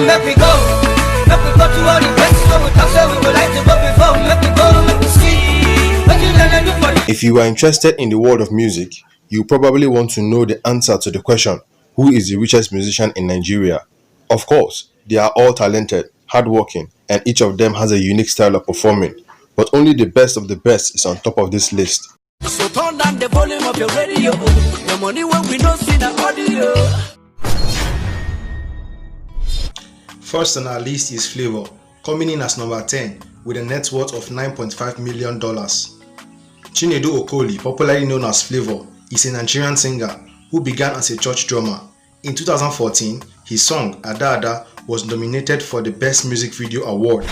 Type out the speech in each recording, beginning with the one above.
Let me go. Let me go to all the places where we talk, so we would like to go before. Let me go, let me see what you gonna do for me. If you are interested in the world of music, you probably want to know the answer to the question, who is the richest musician in Nigeria? Of course, they are all talented, hardworking, and each of them has a unique style of performing. But only the best of the best is on top of this list. So turn down the volume of your radio. The money when we don't see the audio. First on our list is Flavour, coming in as number 10 with a net worth of $9.5 million. Chinedu Okoli, popularly known as Flavour, is a Nigerian singer who began as a church drummer. In 2014, his song Ada Ada was nominated for the Best Music Video Award.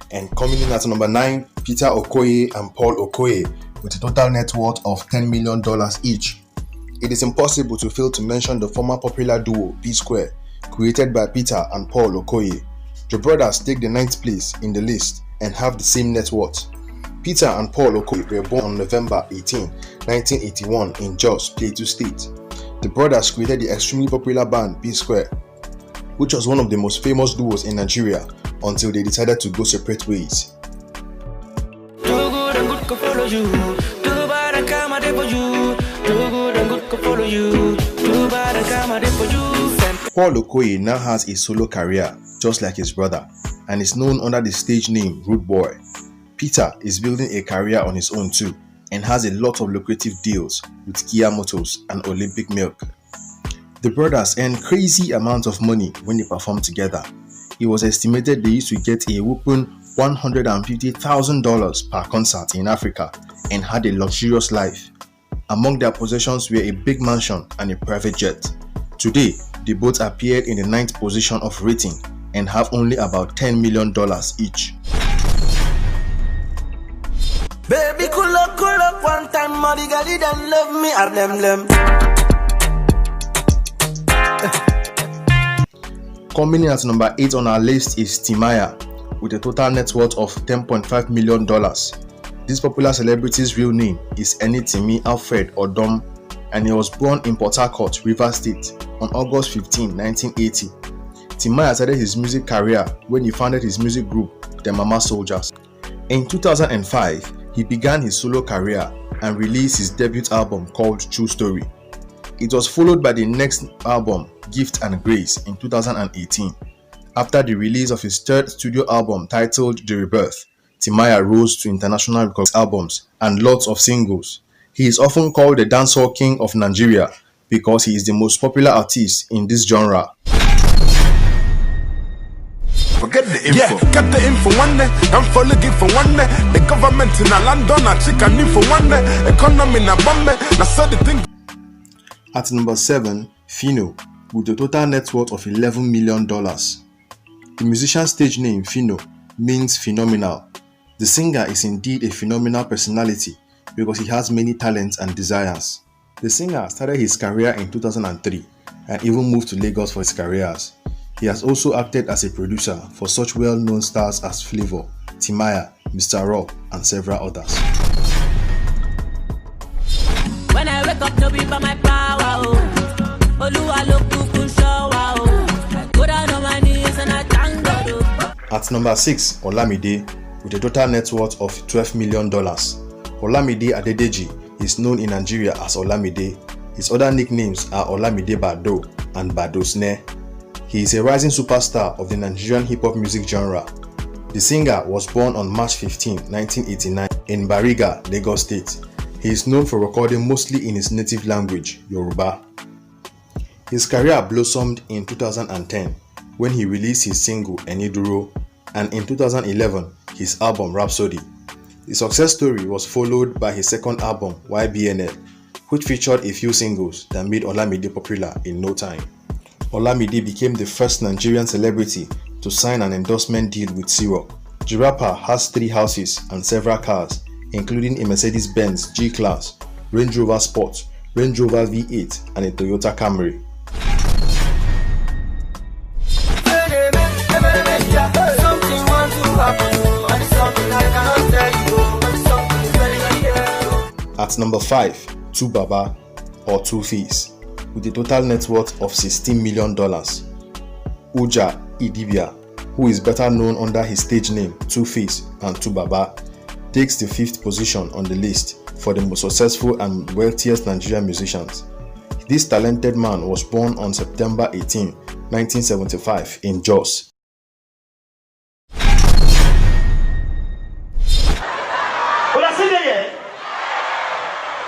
And coming in at number 9, Peter Okoye and Paul Okoye with a total net worth of $10 million each. It is impossible to fail to mention the former popular duo P-Square, created by Peter and Paul Okoye. The brothers take the 9th place in the list and have the same net worth. Peter and Paul Okoye were born on November 18, 1981 in Jos, Plateau State. The brothers created the extremely popular band P-Square, which was one of the most famous duos in Nigeria until they decided to go separate ways. Paul Okoye now has a solo career just like his brother and is known under the stage name Rude Boy. Peter is building a career on his own too and has a lot of lucrative deals with Kia Motors and Olympic Milk. The brothers earn crazy amounts of money when they perform together. It was estimated they used to get a whopping $150,000 per concert in Africa and had a luxurious life. Among their possessions were a big mansion and a private jet. Today, they both appeared in the 9th position of rating and have only about $10 million each. Baby, cool up one time, money got it and love me, I blem. Coming in at number 8 on our list is Timaya with a total net worth of $10.5 million. This popular celebrity's real name is Enitimi Alfred Odom, and he was born in Port Harcourt, Rivers State on August 15, 1980. Timaya started his music career when he founded his music group, The Mama Soldiers. In 2005, he began his solo career and released his debut album called True Story. It was followed by the next album, Gift and Grace, in 2018. After the release of his third studio album titled The Rebirth, Timaya rose to international record albums and lots of singles. He is often called the dancehall king of Nigeria because he is the most popular artist in this genre. Forget the info. Yeah, get the info one day. I'm for looking for one day. The government in London, a chicken info one day. Economy in a Bombay. That's the thing. At number 7, Phyno, with a total net worth of $11 million. The musician's stage name, Phyno, means phenomenal. The singer is indeed a phenomenal personality because he has many talents and desires. The singer started his career in 2003 and even moved to Lagos for his careers. He has also acted as a producer for such well-known stars as Flavour, Timaya, Mr. Raw, and several others. When I wake up, no be by my power, Oluwa look to show, I go down on my knees and I thank God. At number 6, Olamide, with a total net worth of $12 million. Olamide Adedeji is known in Nigeria as Olamide. His other nicknames are Olamide Bado and Badosne. He is a rising superstar of the Nigerian hip-hop music genre. The singer was born on March 15, 1989 in Bariga, Lagos State. He is known for recording mostly in his native language, Yoruba. His career blossomed in 2010 when he released his single Eniduro, and in 2011 his album Rhapsody. The success story was followed by his second album YBNL, which featured a few singles that made Olamide popular in no time. Olamide became the first Nigerian celebrity to sign an endorsement deal with Ciroc. The rapper has 3 houses and several cars, including a Mercedes-Benz G-Class, Range Rover Sport, Range Rover V8, and a Toyota Camry. At number 5, 2Baba or 2Face, with a total net worth of $16 million. Uja Idibia, who is better known under his stage name Two Face and Two Baba, takes the 5th position on the list for the most successful and wealthiest Nigerian musicians. This talented man was born on September 18, 1975 in Jos.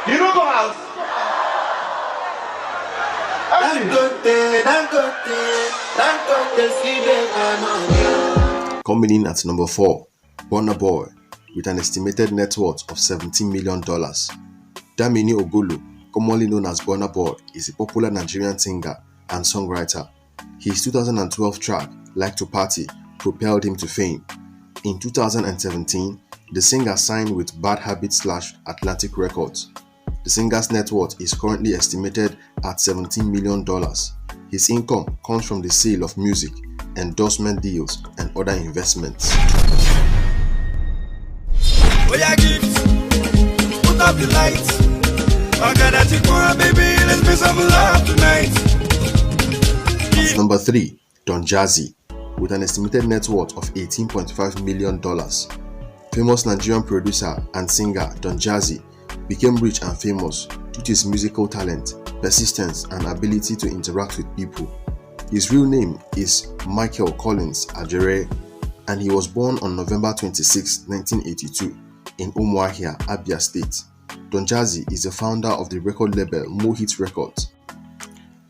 You don't go out. Coming in at number 4, Burna Boy, with an estimated net worth of $17 million. Damini Ogulu, commonly known as Burna Boy, is a popular Nigerian singer and songwriter. His 2012 track, Like to Party, propelled him to fame. In 2017, the singer signed with Bad Habits / Atlantic Records. The singer's net worth is currently estimated at $17 million. His income comes from the sale of music, endorsement deals, and other investments. Oh yeah, gifts. Put up the lights. Baby, let's make some love tonight. Number 3, Don Jazzy, with an estimated net worth of $18.5 million. Famous Nigerian producer and singer Don Jazzy became rich and famous due to his musical talent, persistence, and ability to interact with people. His real name is Michael Collins Ajere, and he was born on November 26, 1982 in Umuahia, Abia State. Don Jazzy is the founder of the record label Mo Hits Records.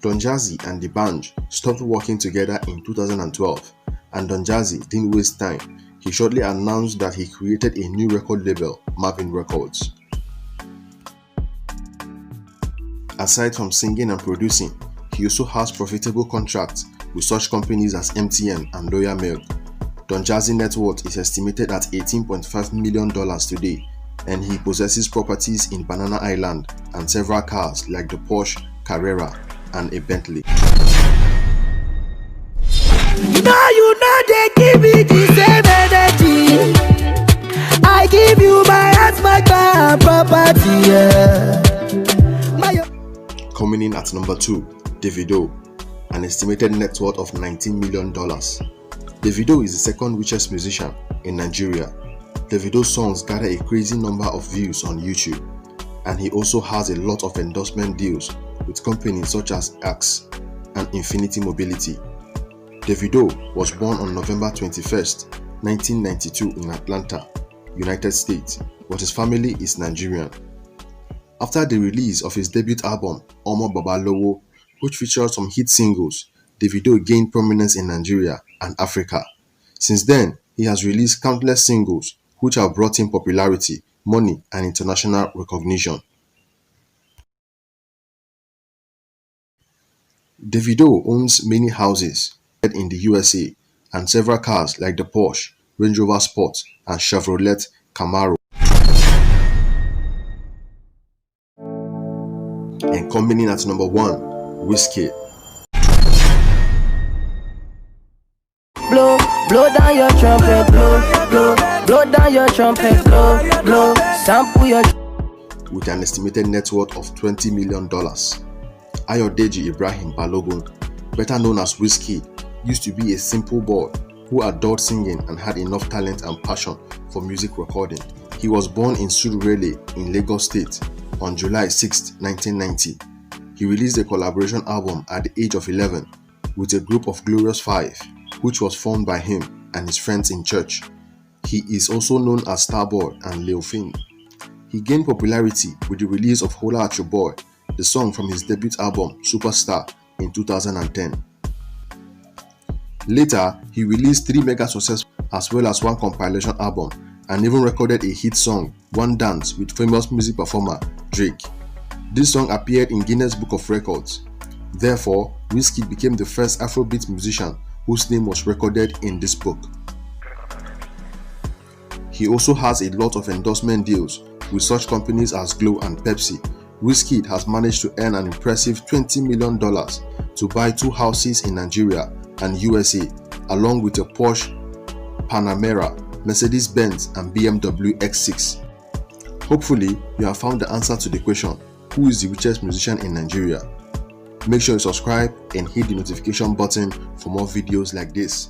Don Jazzy and the band stopped working together in 2012, and Don Jazzy didn't waste time. He shortly announced that he created a new record label, Marvin Records. Aside from singing and producing, he also has profitable contracts with such companies as MTN and Royal Milk. Don Jazzy's net worth is estimated at $18.5 million today, and he possesses properties in Banana Island and several cars like the Porsche Carrera and a Bentley. You know they give me the same energy. I give you my heart, my car, and property. Yeah. Coming in at number 2, Davido, an estimated net worth of $19 million. Davido is the second richest musician in Nigeria. Davido's songs gather a crazy number of views on YouTube, and he also has a lot of endorsement deals with companies such as Axe and Infinity Mobility. Davido was born on November 21st, 1992 in Atlanta, United States, but his family is Nigerian. After the release of his debut album, Omo Babalowo, which featured some hit singles, Davido gained prominence in Nigeria and Africa. Since then, he has released countless singles which have brought him popularity, money, and international recognition. Davido owns many houses in the USA and several cars like the Porsche, Range Rover Sport, and Chevrolet Camaro. And coming in at number 1, Wizkid. Blow down your trumpet, blow down your trumpet, blow, sample your. With an estimated net worth of $20 million. Ayodeji Ibrahim Balogun, better known as Wizkid, used to be a simple boy who adored singing and had enough talent and passion for music recording. He was born in Surulere in Lagos State on July 6, 1990. He released a collaboration album at the age of 11 with a group of Glorious Five, which was formed by him and his friends in church. He is also known as Starboy and Lil Fin. He gained popularity with the release of Holla at Your Boy, the song from his debut album Superstar in 2010. Later, he released 3 mega successes as well as 1 compilation album, and even recorded a hit song, One Dance, with famous music performer Drake. This song appeared in Guinness Book of Records. Therefore, Wizkid became the first Afrobeat musician whose name was recorded in this book. He also has a lot of endorsement deals with such companies as Glo and Pepsi. Wizkid has managed to earn an impressive $20 million to buy 2 houses in Nigeria and USA, along with a Porsche Panamera, Mercedes-Benz, and BMW X6. Hopefully, you have found the answer to the question, who is the richest musician in Nigeria? Make sure you subscribe and hit the notification button for more videos like this.